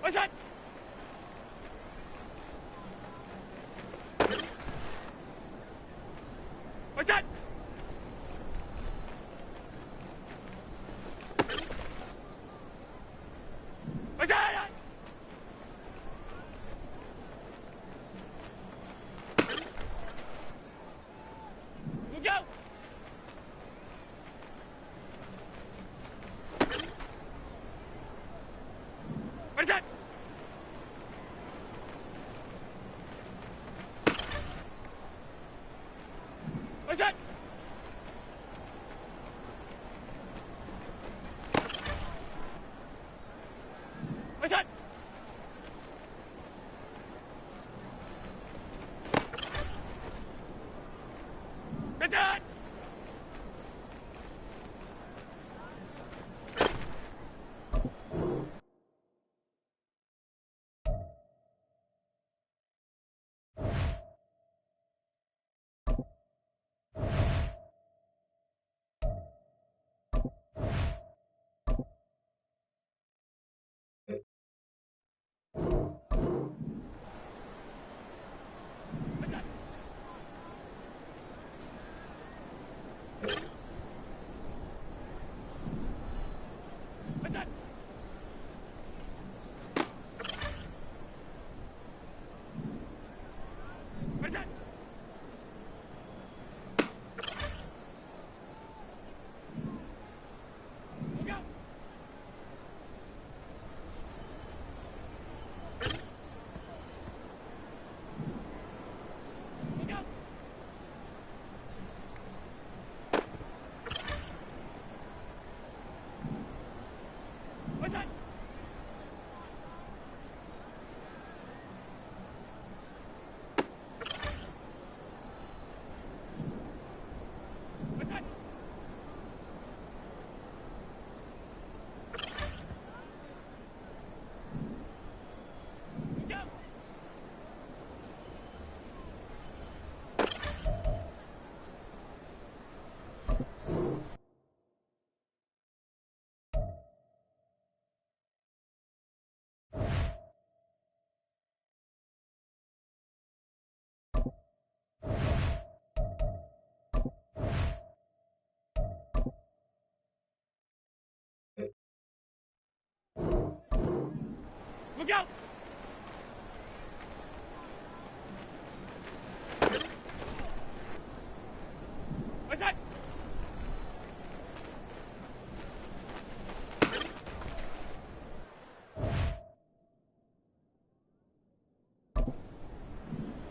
What's that? What's that? What's that? Look out! What's that? What's that? What's that? What's that? What's that? What's that? What's that? Look out! Look out! What's that? What's that? Look out! Look out! What's that?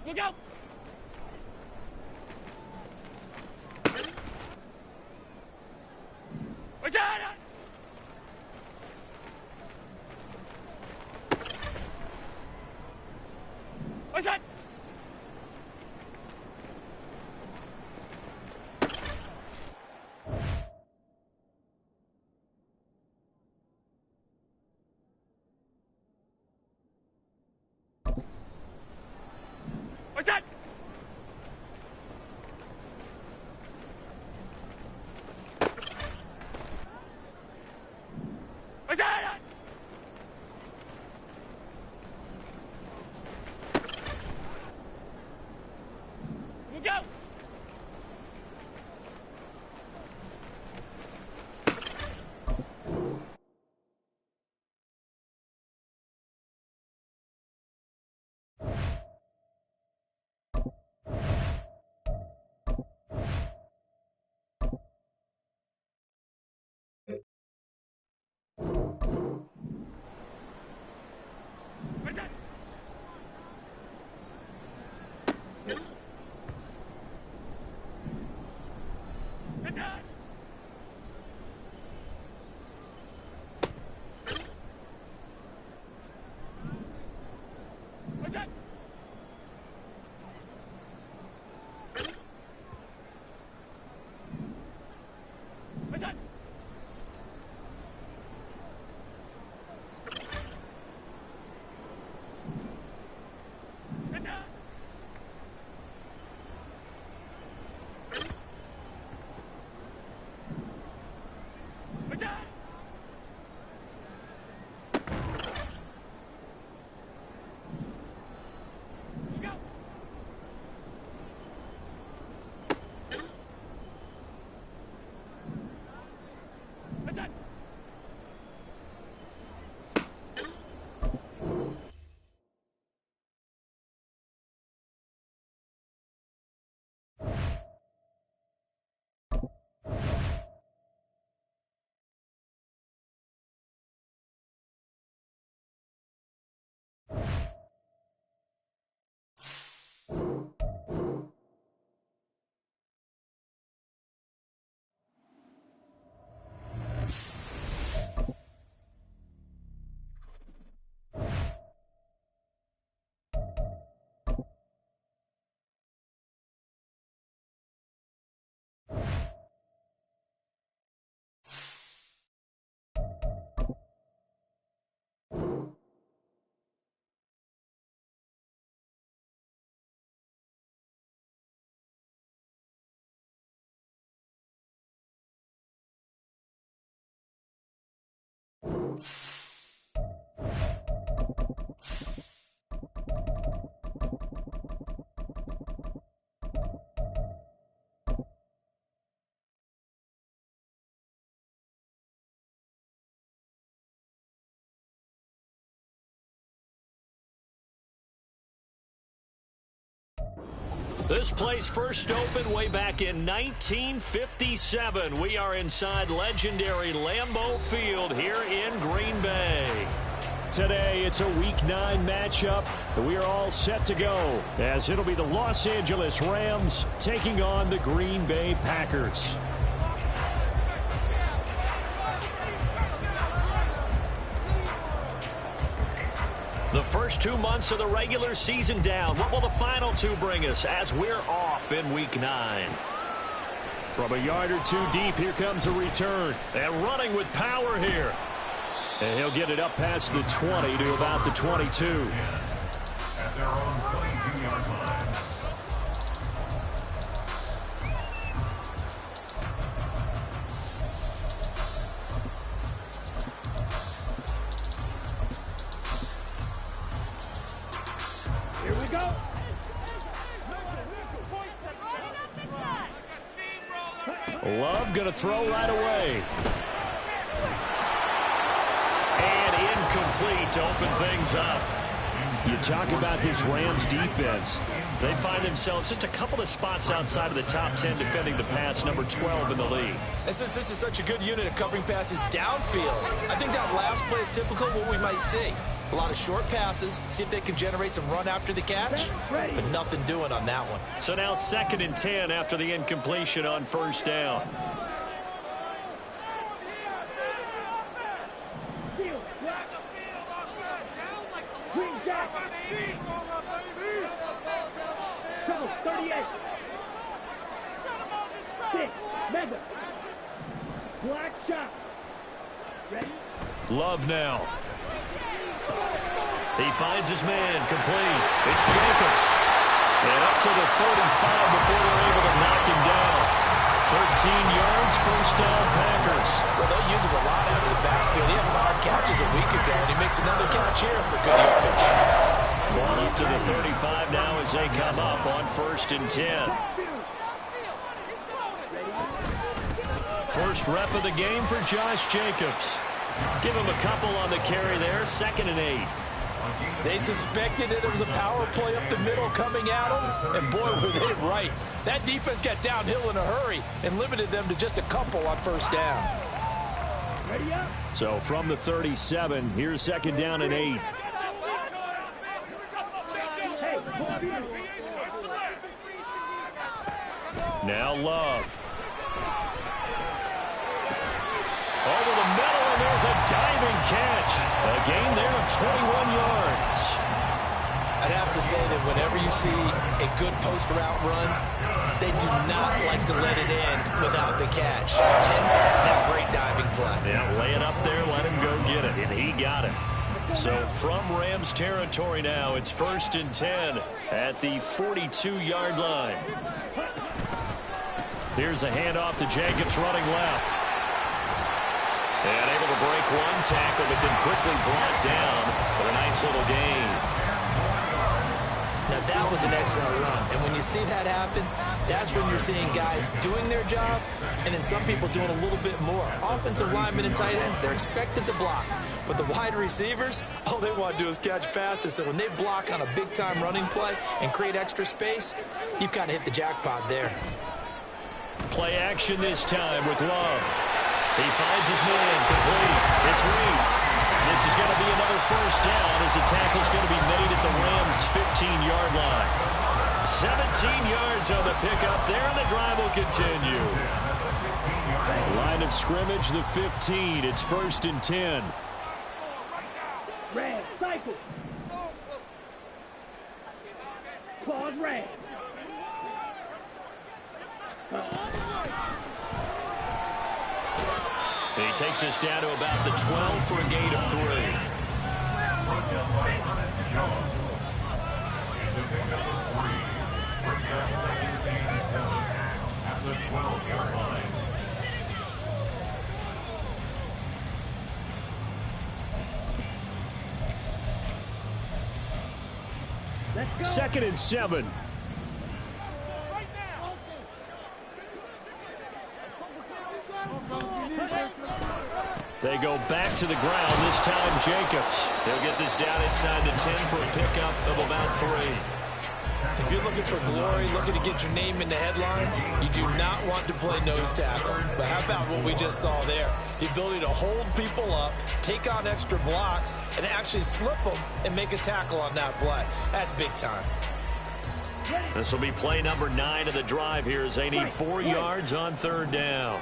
Look out! What's that? What's that? What's that? What's that? Look out! What's that? This place first opened way back in 1957. We are inside legendary Lambeau Field here in Green Bay. Today, it's a Week 9 matchup, and we are all set to go, as it'll be the Los Angeles Rams taking on the Green Bay Packers. The first 2 months of the regular season down. What will the final 2 bring us as we're off in Week 9? From a yard or 2 deep, here comes a return. And running with power here. And he'll get it up past the 20 to about the 22. At their own 22-yard line. Here we go. Love going to throw right away. And incomplete to open things up. You talk about this Rams defense. They find themselves just a couple of spots outside of the top 10 defending the pass, number 12 in the league. And since this is such a good unit of covering passes downfield, I think that last play is typical of what we might see. A lot of short passes, see if they can generate some run after the catch, but nothing doing on that one. So now 2nd and 10 after the incompletion on first down. Black shot. Ready? Love now. He finds his man, complete. It's Jacobs. And up to the 35 before they're able to knock him down. 13 yards, first down, Packers. Well, they'll use him a lot out of the backfield. He had 5 catches a week ago, and he makes another catch here for good yardage. Ball up to the 35 now as they come up on 1st and 10. First rep of the game for Josh Jacobs. Give him a couple on the carry there, 2nd and 8. They suspected that it was a power play up the middle coming at them, and boy, were they right. That defense got downhill in a hurry and limited them to just a couple on first down. Ready up. So from the 37, here's 2nd down and 8. Now Love. Over the middle, and there's a diving catch. A gain there of 21 yards. I'd have to say that whenever you see a good post route run, they do not like to let it end without the catch. Hence, that great diving play. Yeah, lay it up there, let him go get it, and he got it. So from Rams territory now, it's 1st and 10 at the 42-yard line. Here's a handoff to Jacobs running left. And able to break one tackle, but then quickly brought down for a nice little gain. Now, that was an excellent run. And when you see that happen, that's when you're seeing guys doing their job and then some people doing a little bit more. Offensive linemen and tight ends, they're expected to block. But the wide receivers, all they want to do is catch passes. So when they block on a big-time running play and create extra space, you've kind of hit the jackpot there. Play action this time with Love. He finds his man, complete. It's Reed. This is going to be another first down as the tackle's going to be made at the Rams' 15-yard line. 17 yards on the pickup there, and the drive will continue. Line of scrimmage, the 15. It's 1st and 10. Red, cycle. Claws red. He takes us down to about the 12 for a gain of 3. At the 12-yard line. 2nd and 7. They go back to the ground, this time Jacobs. They'll get this down inside the 10 for a pickup of about 3. If you're looking for glory, looking to get your name in the headlines, you do not want to play nose tackle. But how about what we just saw there? The ability to hold people up, take on extra blocks, and actually slip them and make a tackle on that play. That's big time. This will be play number 9 of the drive here as they need 4 yards on 3rd down.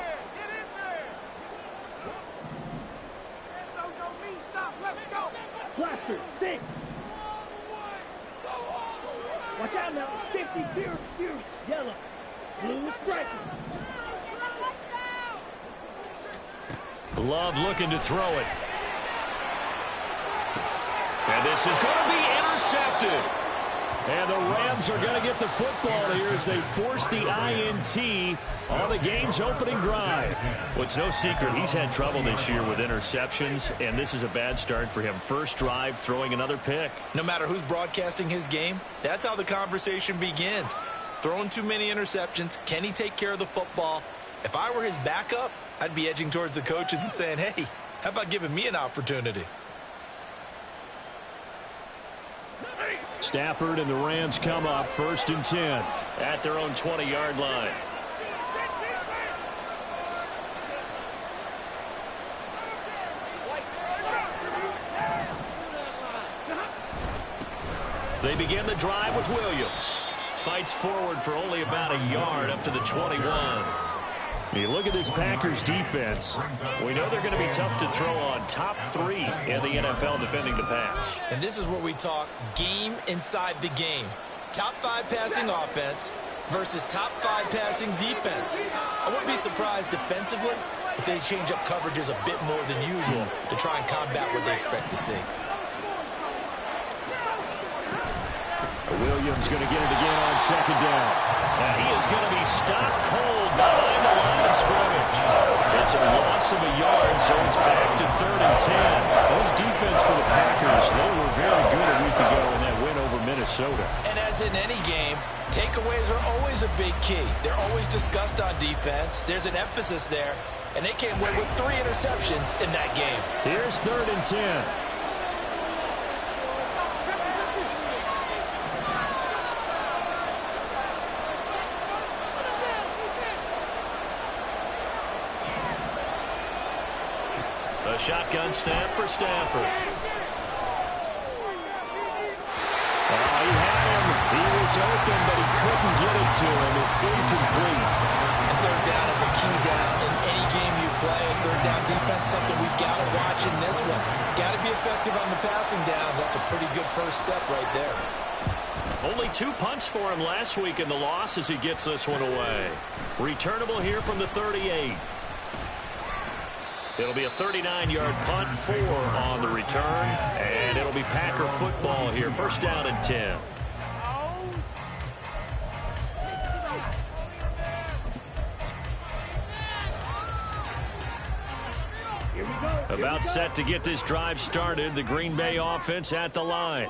Blaster, 6. Watch out now. 50, fierce, yellow. Blue striker. Love looking to throw it. And this is going to be intercepted. And the Rams are going to get the football here as they force the INT on the game's opening drive. Well, it's no secret he's had trouble this year with interceptions, and this is a bad start for him. First drive, throwing another pick. No matter who's broadcasting his game, that's how the conversation begins. Throwing too many interceptions. Can he take care of the football? If I were his backup, I'd be edging towards the coaches and saying, hey, how about giving me an opportunity? Stafford and the Rams come up 1st and 10 at their own 20-yard line. They begin the drive with Williams. Fights forward for only about a yard up to the 21. You look at this Packers defense. We know they're going to be tough to throw on. Top 3 in the NFL defending the pass. And this is where we talk game inside the game. Top 5 passing offense versus top 5 passing defense. I wouldn't be surprised defensively if they change up coverages a bit more than usual to try and combat what they expect to see. Williams going to get it again on 2nd down. And he is going to be stopped cold behind the line of scrimmage. It's a loss of a yard, so it's back to 3rd and 10. Those defense for the Packers, they were very good a week ago in that win over Minnesota. And as in any game, takeaways are always a big key. They're always discussed on defense. There's an emphasis there, and they came away with 3 interceptions in that game. Here's 3rd and 10. A shotgun snap for Stafford. He had him. He was open, but he couldn't get it to him. It's incomplete. And 3rd down is a key down in any game you play. 3rd down defense, something we've got to watch in this one. Got to be effective on the passing downs. That's a pretty good first step right there. Only 2 punts for him last week in the loss as he gets this one away. Returnable here from the 38. It'll be a 39-yard punt, 4 on the return, and it'll be Packer football here. 1st down and 10. About set to get this drive started. The Green Bay offense at the line.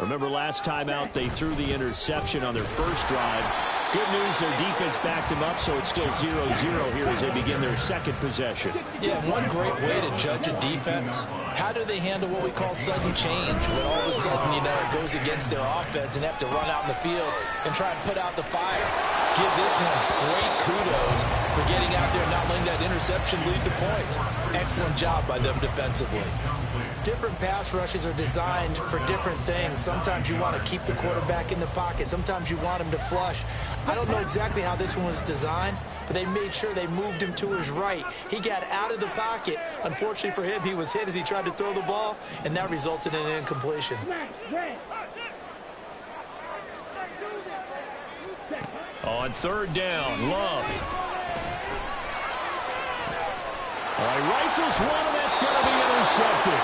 Remember last time out they threw the interception on their first drive. Good news, their defense backed them up, so it's still 0-0 here as they begin their 2nd possession. Yeah, one great way to judge a defense, how do they handle what we call sudden change? When all of a sudden, you know, it goes against their offense and have to run out in the field and try and put out the fire. Give this one great kudos for getting out there and not letting that interception lead to points. Excellent job by them defensively. Different pass rushes are designed for different things. Sometimes you want to keep the quarterback in the pocket. Sometimes you want him to flush. I don't know exactly how this one was designed, but they made sure they moved him to his right. He got out of the pocket. Unfortunately for him, he was hit as he tried to throw the ball, and that resulted in an incompletion. On 3rd down, Love. All right, rifles one, and that's going to be intercepted.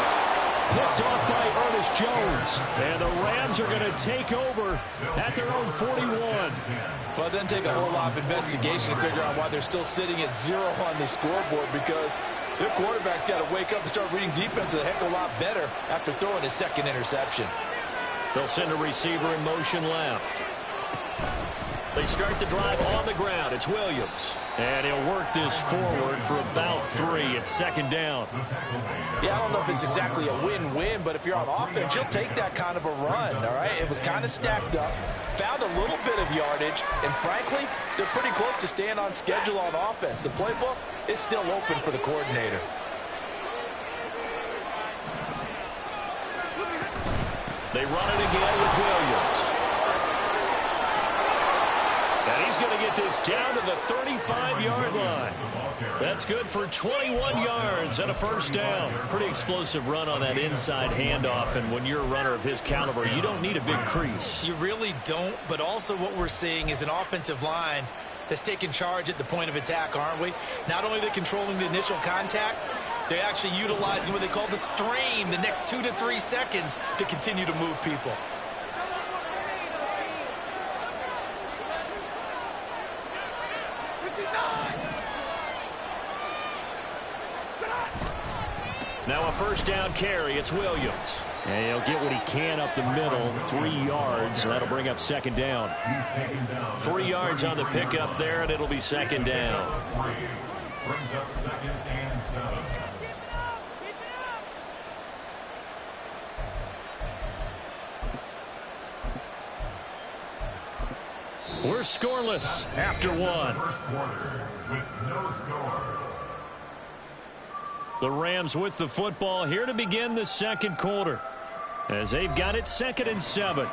Picked off by Ernest Jones. And the Rams are going to take over at their own 41. Well, it doesn't take a whole lot of investigation to figure out why they're still sitting at 0 on the scoreboard, because their quarterback's got to wake up and start reading defense a heck of a lot better after throwing his 2nd interception. They'll send a receiver in motion left. They start the drive on the ground. It's Williams. And he'll work this forward for about 3. It's second down. Yeah, I don't know if it's exactly a win-win, but if you're on offense, you'll take that kind of a run, all right? It was kind of stacked up, found a little bit of yardage, and frankly, they're pretty close to staying on schedule on offense. The playbook is still open for the coordinator. They run it again with Williams. And he's going to get this down to the 35-yard line. That's good for 21 yards and a first down. Pretty explosive run on that inside handoff, and when you're a runner of his caliber, you don't need a big crease. You really don't, but also what we're seeing is an offensive line that's taking charge at the point of attack, aren't we? Not only are they controlling the initial contact, they're actually utilizing what they call the strain, the next 2 to 3 seconds, to continue to move people. Now a first down carry. It's Williams. And he'll get what he can up the middle, 3 yards, and that'll bring up second down. 3 yards on the pickup there, and it'll be second down. Brings up 2nd and 7. We're scoreless after 1. First quarter with no score. The Rams with the football here to begin the second quarter, as they've got it 2nd and 7.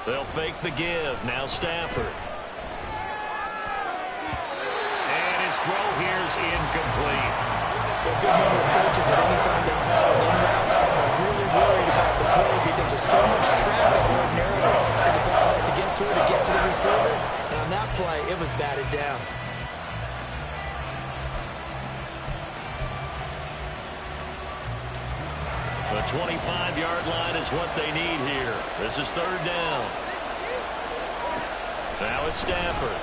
They'll fake the give. Now Stafford. And his throw here's incomplete. A good number of coaches at any time they call an in-route are really worried about the play because there's so much traffic ordinarily that the ball has to get through to get to the receiver. And on that play, it was batted down. The 25-yard line is what they need here. This is third down. Now it's Stafford.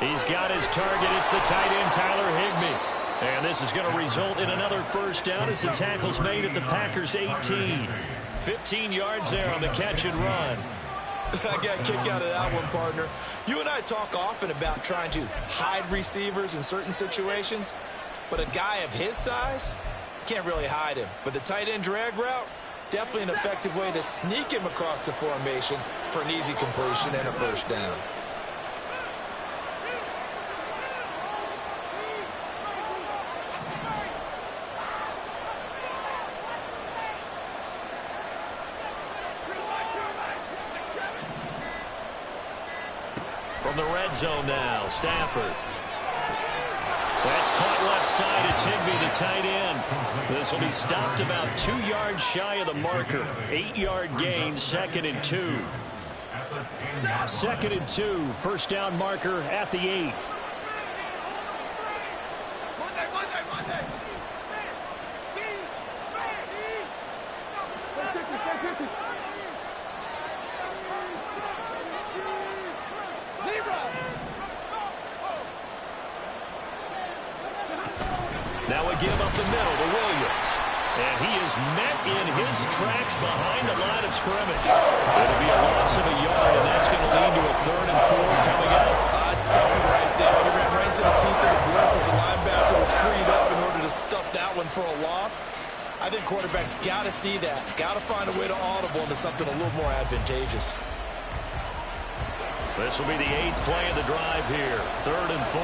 He's got his target. It's the tight end, Tyler Higbee. And this is going to result in another first down as the tackle's made at the Packers' 18. 15 yards there on the catch and run. I got a kick out of that one, partner. You and I talk often about trying to hide receivers in certain situations, but a guy of his size can't really hide him. But the tight end drag route, definitely an effective way to sneak him across the formation for an easy completion and a first down. From the red zone now, Stafford. That's caught left side. It's Higbee, the tight end. This will be stopped about 2 yards shy of the marker. 8-yard gain, 2nd and 2. 2nd and 2, first down marker at the 8. Now a give up the middle to Williams. And he is met in his tracks behind the line of scrimmage. It'll be a loss of a yard, and that's going to lead to a 3rd and 4 coming up. That's tough one right there. He ran right into the teeth of the blitz as the linebacker was freed up in order to stuff that one for a loss. I think quarterbacks got to see that. Got to find a way to audible into something a little more advantageous. This will be the 8th play of the drive here. 3rd and 4.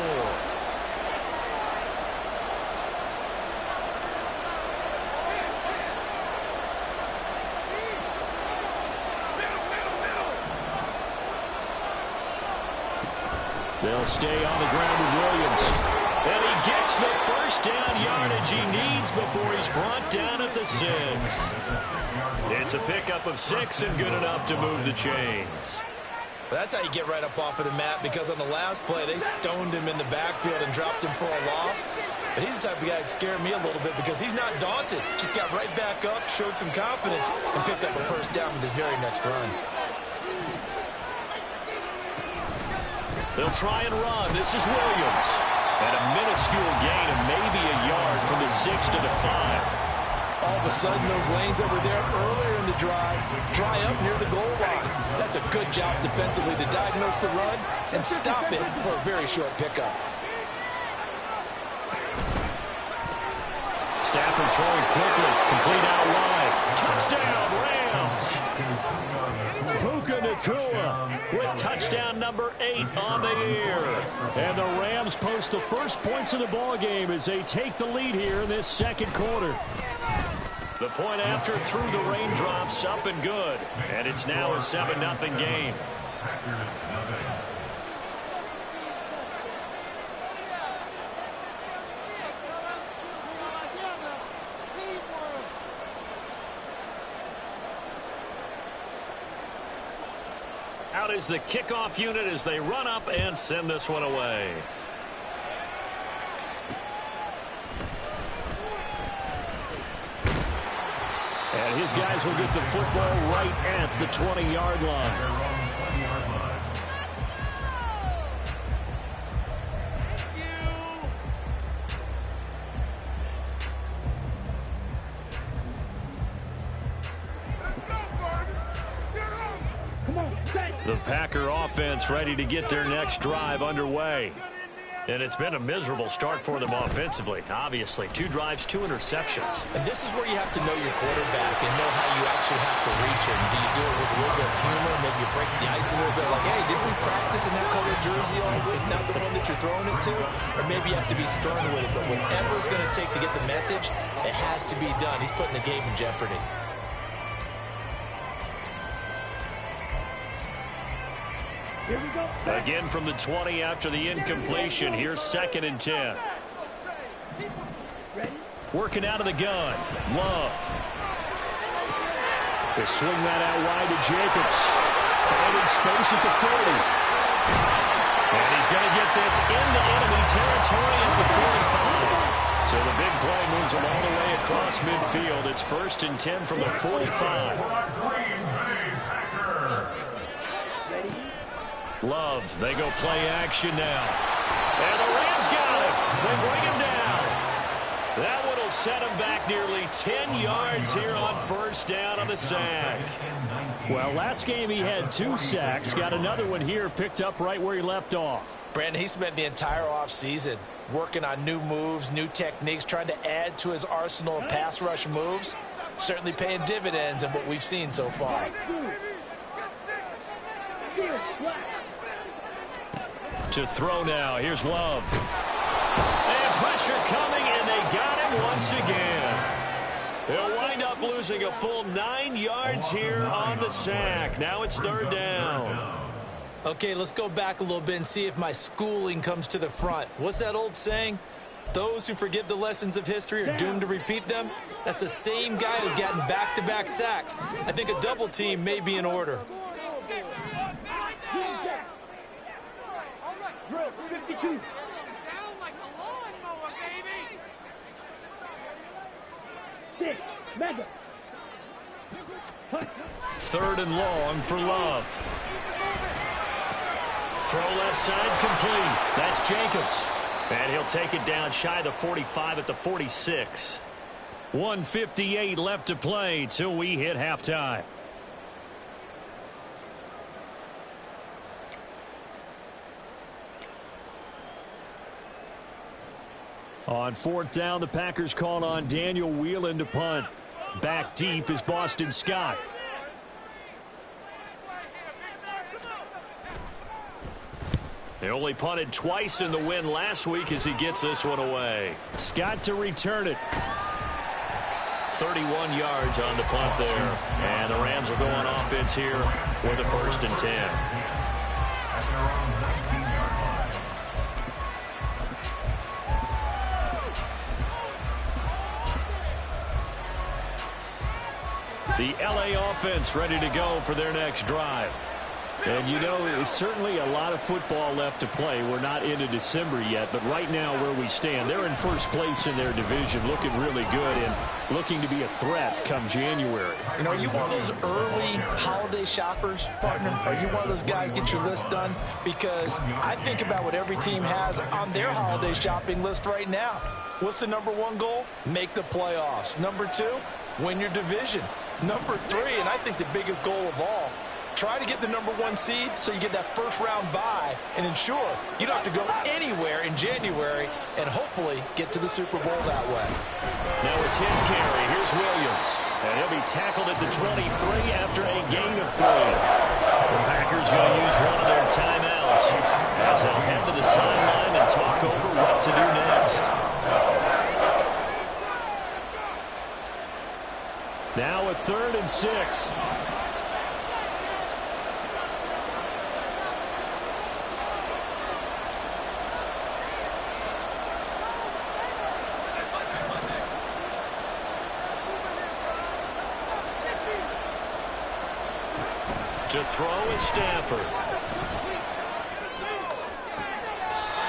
They'll stay on the ground with Williams. And he gets the first down yardage he needs before he's brought down at the 6. It's a pickup of 6 and good enough to move the chains. That's how you get right up off of the mat, because on the last play, they stoned him in the backfield and dropped him for a loss. But he's the type of guy that scared me a little bit because he's not daunted. Just got right back up, showed some confidence, and picked up a first down with his very next run. They'll try and run. This is Williams. And a minuscule gain of maybe a yard from the 6 to the 5. All of a sudden, those lanes over there earlier in the drive dry up near the goal line. That's a good job defensively to diagnose the run and stop it for a very short pickup. Stafford throwing quickly, complete out wide. Touchdown, Rams! Puka Nacua with touchdown number 8 on the year. And the Rams post the first points of the ball game as they take the lead here in this second quarter. The point after through the raindrops, up and good. And it's now a 7-0 game. Out is the kickoff unit as they run up and send this one away. And his guys will get the football right at the 20-yard line. The Packer offense ready to get their next drive underway. And it's been a miserable start for them offensively, obviously. 2 drives, 2 interceptions. And this is where you have to know your quarterback and know how you actually have to reach him. Do you do it with a little bit of humor? Maybe you break the ice a little bit like, hey, didn't we practice in that color jersey all week, not the one that you're throwing it to? Or maybe you have to be stern with it. But whatever it's going to take to get the message, it has to be done. He's putting the game in jeopardy. Here we go. Again from the 20 after the incompletion. Here's 2nd and 10. Working out of the gun. Love. They swing that out wide to Jacobs. Finding space at the 40. And he's going to get this into enemy territory at the 45. So the big play moves him all the way across midfield. It's 1st and 10 from the 45. Love, they go play action now. And the Rams got him. They bring him down. That one will set him back nearly 10 yards here on 1st down on the sack. Well, last game he had 2 sacks. Got another one here picked up right where he left off. Brandon, he spent the entire offseason working on new moves, new techniques, trying to add to his arsenal of pass rush moves. Certainly paying dividends in what we've seen so far. To throw now. Here's Love. And pressure coming, and they got him once again. They'll wind up losing a full 9 yards here on the sack. Now it's 3rd down. Okay, let's go back a little bit and see if my schooling comes to the front. What's that old saying? Those who forget the lessons of history are doomed to repeat them. That's the same guy who's gotten back-to-back sacks. I think a double team may be in order. 52. Down like a lawnmower, baby. 6. Mega. 3rd and long for Love. Throw left side complete. That's Jacobs. And he'll take it down shy of the 45 at the 46. 1:58 left to play till we hit halftime. On 4th down, the Packers call on Daniel Whelan to punt. Back deep is Boston Scott. They only punted twice in the win last week as he gets this one away. Scott to return it. 31 yards on the punt there. And the Rams will go on offense here for the 1st and 10. The LA offense ready to go for their next drive. And, you know, there's certainly a lot of football left to play. We're not into December yet, but right now where we stand, they're in first place in their division, looking really good and looking to be a threat come January. You know, are you one of those early holiday shoppers, partner? Are you one of those guys get your list done? Because I think about what every team has on their holiday shopping list right now. What's the number one goal? Make the playoffs. Number two, win your division. Number three, and I think the biggest goal of all, try to get the number one seed so you get that first round bye and ensure you don't have to go anywhere in January and hopefully get to the Super Bowl that way. Now a 10th carry. Here's Williams. And he'll be tackled at the 23 after a gain of 3. The Packers going to use one of their timeouts as they'll head to the sideline and talk over what to do next. Now a 3rd and 6. To throw is Stafford.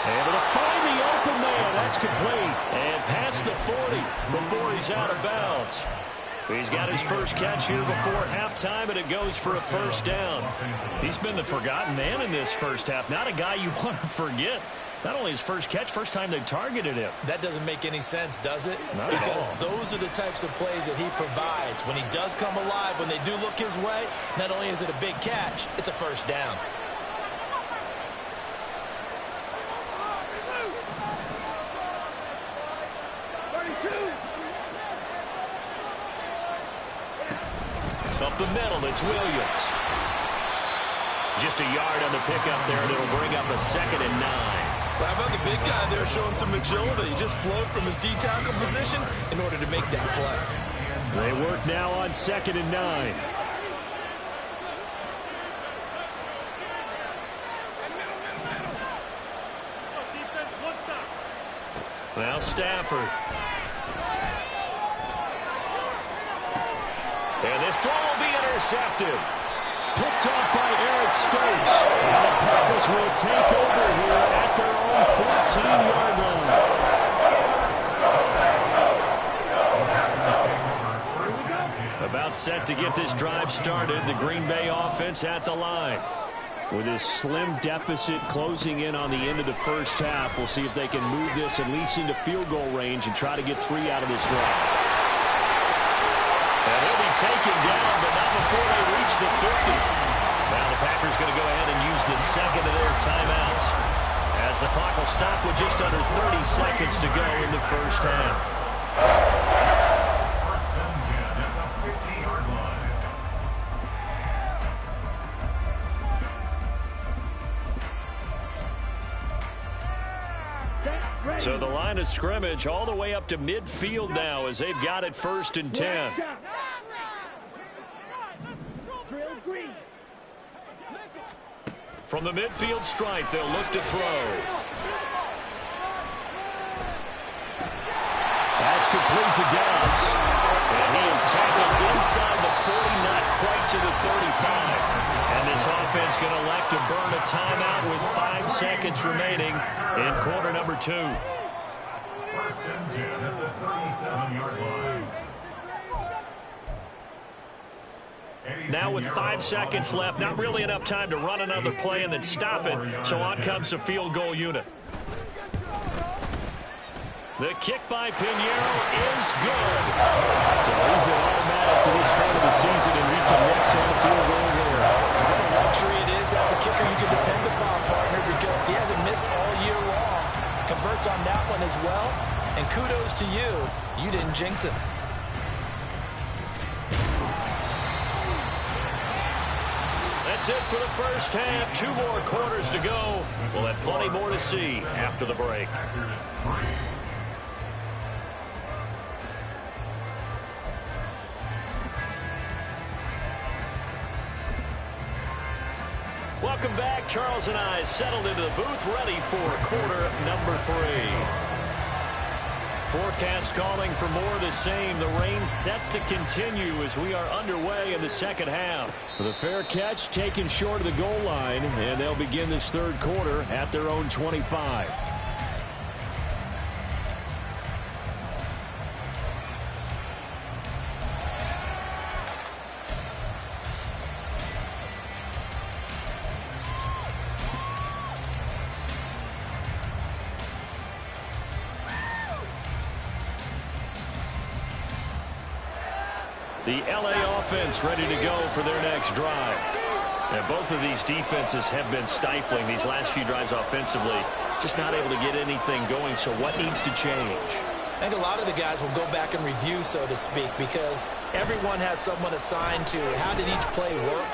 Able to find the open man. That's complete. And past the 40 before he's out of bounds. He's got his first catch here before halftime, and it goes for a first down. He's been the forgotten man in this first half. Not a guy you want to forget. Not only his first catch, first time they've targeted him. That doesn't make any sense, does it? Not because at all. those are the types of plays that he provides. When he does come alive, when they do look his way, not only is it a big catch, it's a first down. Up the middle, it's Williams. Just a yard on the pickup there, and it'll bring up a 2nd and 9. Well, how about the big guy there showing some agility? He just flowed from his D-tackle position in order to make that play. They work now on 2nd and 9. Now Stafford. And this throw will be intercepted. Picked off by Eric Stokes. And the Packers will take over here at their own 14-yard line. About set to get this drive started. The Green Bay offense at the line. With this slim deficit closing in on the end of the first half, we'll see if they can move this at least into field goal range and try to get 3 out of this drive. And he'll be taken down, but not before they reach the 50. Now the Packers going to go ahead and use the 2nd of their timeouts, as the clock will stop with just under 30 seconds to go in the first half. So the line of scrimmage all the way up to midfield now as they've got it 1st and 10. From the midfield stripe, they'll look to throw. That's complete to Downs. And he is tackled inside the 40, not quite to the 35. And this offense going to elect to burn a timeout with 5 seconds remaining in quarter number 2. 1st and 10 at the 37-yard line. Now with 5 seconds left, not really enough time to run another play and then stop it. So on comes the field goal unit. The kick by Pinheiro is good. So he's been automatic to this point of the season, and we can next on the field goal here. What a luxury it is to have a kicker you can depend upon, partner, because he hasn't missed all year long. Converts on that one as well. And kudos to you. You didn't jinx it. That's it for the first half. 2 more quarters to go. We'll have plenty more to see after the break. Welcome back. Charles and I settled into the booth, ready for quarter number 3. Forecast calling for more of the same. The rain set to continue as we are underway in the second half. The fair catch taken short of the goal line, and they'll begin this third quarter at their own 25. The LA offense ready to go for their next drive. And both of these defenses have been stifling these last few drives offensively. Just not able to get anything going, so what needs to change? I think a lot of the guys will go back and review, so to speak, because everyone has someone assigned to how did each play work.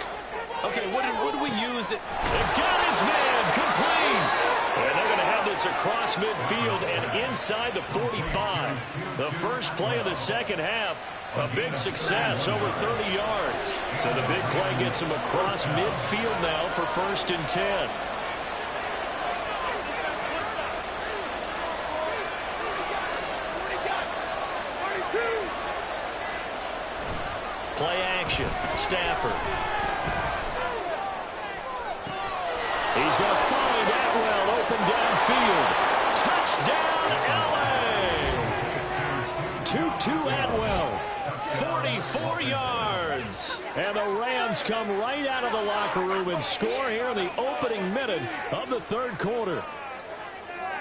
Okay, what did we use? They got his man complete. And they're going to have this across midfield and inside the 45. The first play of the second half. A big success, over 30 yards. So the big play gets him across midfield now for 1st and 10. Play action. Stafford. He's going to find Atwell open downfield. Touchdown, LA! 2-2 Atwell. 44 yards. And the Rams come right out of the locker room and score here in the opening minute of the third quarter.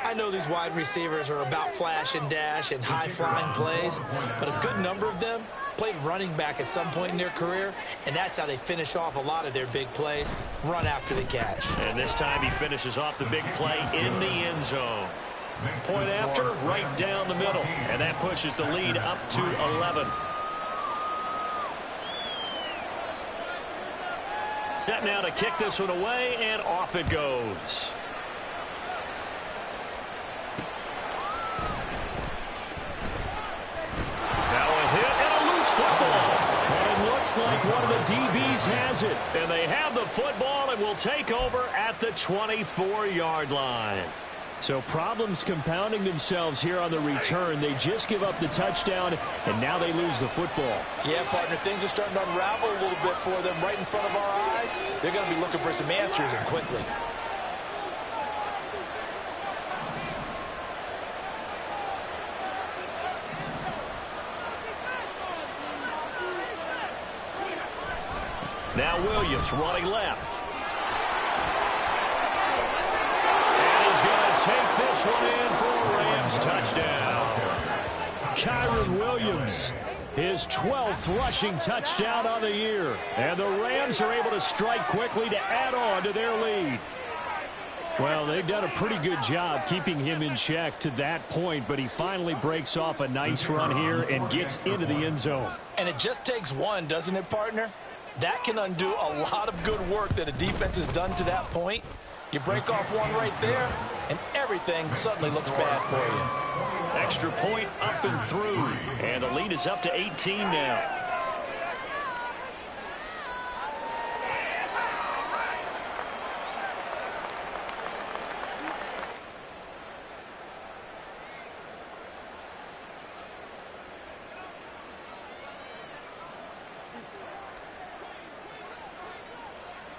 I know these wide receivers are about flash and dash and high-flying plays, but a good number of them played running back at some point in their career, and that's how they finish off a lot of their big plays, run after the catch. And this time he finishes off the big play in the end zone. Point after, right down the middle, and that pushes the lead up to 11. Set now to kick this one away, and off it goes. Now a hit and a loose football. And it looks like one of the DBs has it. And they have the football and will take over at the 24-yard line. So problems compounding themselves here on the return. They just give up the touchdown, and now they lose the football. Yeah, partner, things are starting to unravel a little bit for them right in front of our eyes. They're going to be looking for some answers, and quickly. Now Williams running left. Take this one in for a Rams touchdown. Kyron Williams, his 12th rushing touchdown on the year. And the Rams are able to strike quickly to add on to their lead. Well, they've done a pretty good job keeping him in check to that point, but he finally breaks off a nice run here and gets into the end zone. And it just takes one, doesn't it, partner? That can undo a lot of good work that a defense has done to that point. You break off one right there, and everything suddenly looks bad for you. Extra point up and through, and the lead is up to 18 now.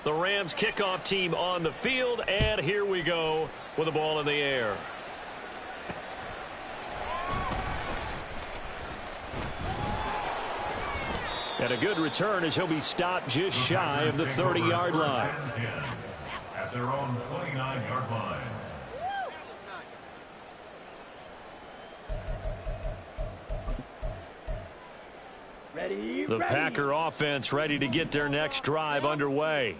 The Rams kickoff team on the field, and here we go with the ball in the air. And a good return as he'll be stopped just shy of the 30-yard line. At their own 29-yard line. The Packer offense ready to get their next drive underway.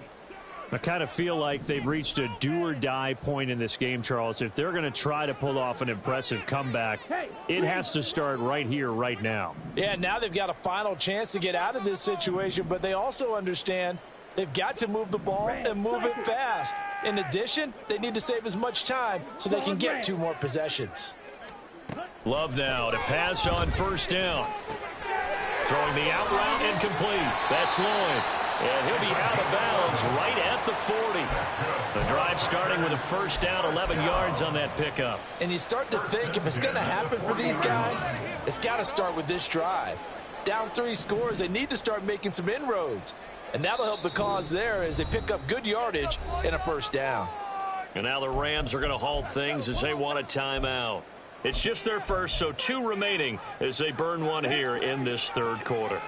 I kind of feel like they've reached a do-or-die point in this game, Charles. If they're going to try to pull off an impressive comeback, it has to start right here, right now. Yeah, now they've got a final chance to get out of this situation, but they also understand they've got to move the ball and move it fast. In addition, they need to save as much time so they can get 2 more possessions. Love now to pass on first down. Throwing the out route incomplete. That's Lloyd. And he'll be out of bounds right at the 40. The drive starting with a first down, 11 yards on that pickup. And you start to think if it's going to happen for these guys, it's got to start with this drive. Down 3 scores, they need to start making some inroads. And that'll help the cause there as they pick up good yardage and a first down. And now the Rams are going to halt things as they want a timeout. It's just their first, so 2 remaining as they burn one here in this third quarter.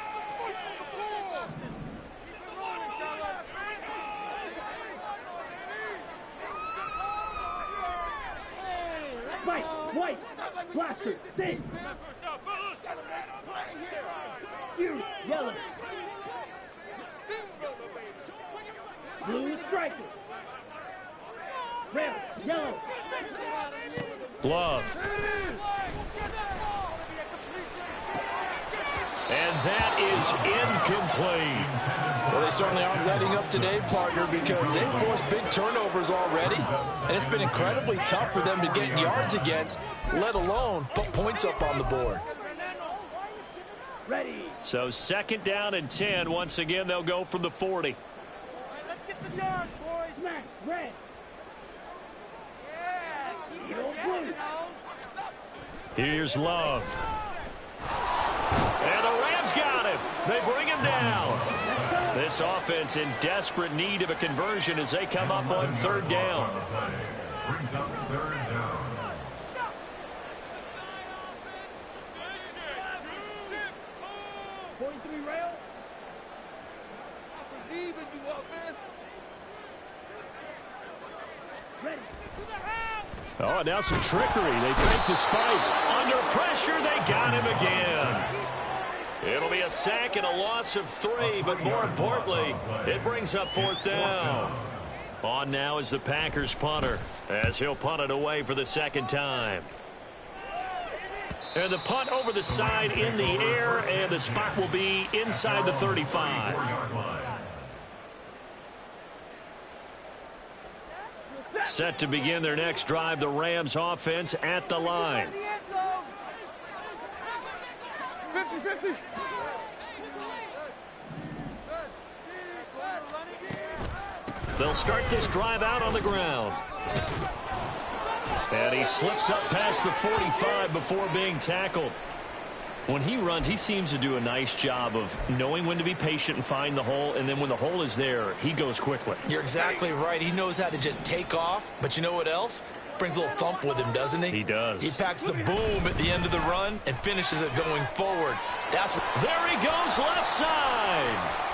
White, blaster, sing. You, yellow. Blue, striker. Red, yellow. Glove. And that is incomplete. Well, they certainly aren't letting up today, partner, because they've forced big turnovers already, and it's been incredibly tough for them to get yards against, let alone put points up on the board. Ready. So 2nd down and 10. Once again, they'll go from the 40. Let's get some yards, boys. Smack, red. Yeah. Here's Love. And the Rams got him. They bring him down. This offense in desperate need of a conversion as they come up on 3rd down. Brings up 3rd down. Rail. I believe in you, offense. Ready. Oh, and now some trickery. They fake the spike. Under pressure, they got him again. It'll be a sack and a loss of 3, but more importantly, it brings up 4th down. On now is the Packers punter as he'll punt it away for the 2nd time. And the punt over the side in the air, and the spot will be inside the 35. Set to begin their next drive, the Rams offense at the line. 50-50. They'll start this drive out on the ground. And he slips up past the 45 before being tackled. When he runs, he seems to do a nice job of knowing when to be patient and find the hole, and then when the hole is there, he goes quickly. You're exactly right. He knows how to just take off, but you know what else? Brings a little thump with him, doesn't he? He does. He packs the boom at the end of the run and finishes it going forward. That's what... There he goes, left side.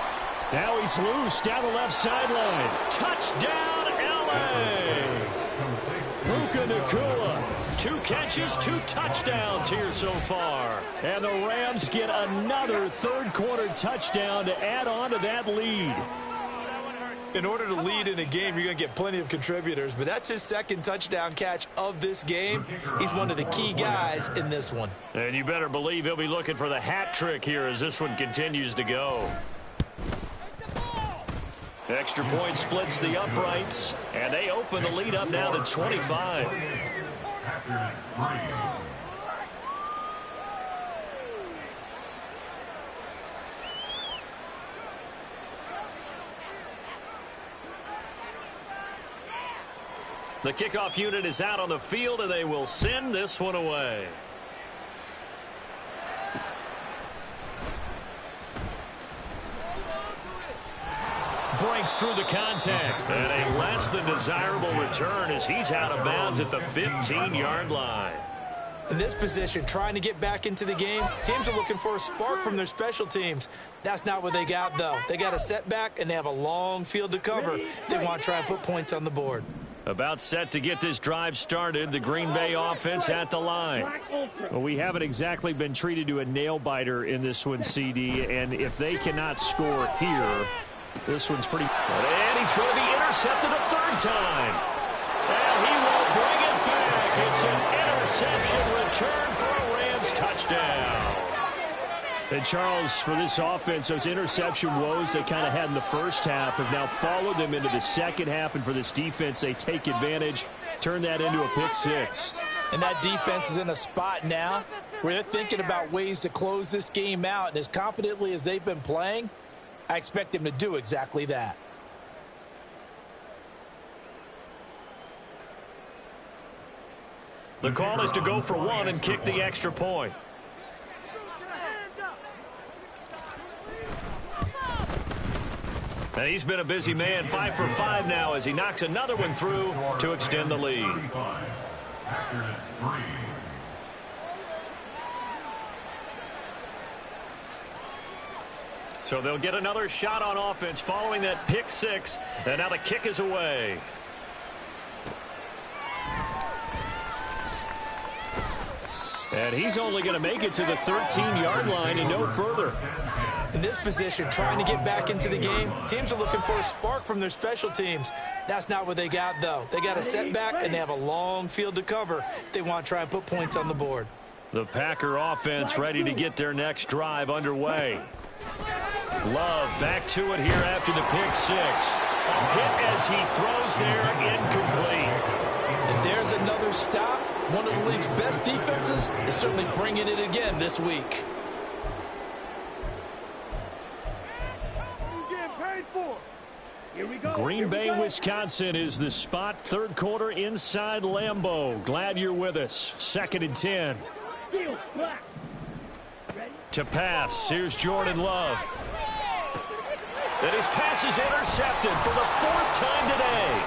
Now he's loose down the left sideline. Touchdown, L.A. Puka Nacua. 2 catches, 2 touchdowns here so far. And the Rams get another third-quarter touchdown to add on to that lead. In order to lead in a game, you're going to get plenty of contributors, but that's his 2nd touchdown catch of this game. He's one of the key guys in this one. And you better believe he'll be looking for the hat trick here as this one continues to go. Extra point splits the uprights, and they open the lead up now to 25. Packers 3. The kickoff unit is out on the field, and they will send this one away. Breaks through the contact. And a less than desirable return as he's out of bounds at the 15-yard line. In this position, trying to get back into the game, teams are looking for a spark from their special teams. That's not what they got, though. They got a setback, and they have a long field to cover if they want to try and put points on the board. About set to get this drive started, the Green Bay offense at the line. Well, we haven't exactly been treated to a nail-biter in this one, CD, and if they cannot score here, this one's pretty... And he's going to be intercepted a 3rd time. And he will bring it back. It's an interception return for a Rams touchdown. And, Charles, for this offense, those interception woes they kind of had in the first half have now followed them into the second half. And for this defense, they take advantage, turn that into a pick 6. And that defense is in a spot now where they're thinking about ways to close this game out. And as confidently as they've been playing, I expect him to do exactly that. The call is to go for one and kick the extra point. And he's been a busy man, 5 for 5 now as he knocks another one through to extend the lead. So they'll get another shot on offense following that pick six, and now the kick is away. And he's only going to make it to the 13-yard line and no further. In this position, trying to get back into the game, teams are looking for a spark from their special teams. That's not what they got, though. They got a setback, and they have a long field to cover if they want to try and put points on the board. The Packer offense ready to get their next drive underway. Love back to it here after the pick six. A hit as he throws there, incomplete. And there's another stop. One of the league's best defenses is certainly bringing it again this week. Green Bay, Wisconsin is the spot. Third quarter inside Lambeau. Glad you're with us. 2nd and 10. To pass. Here's Jordan Love. And his pass is intercepted for the 4th time today.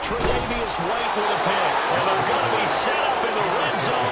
Tre'Davious White with a pick. And they're going to be set up in the red zone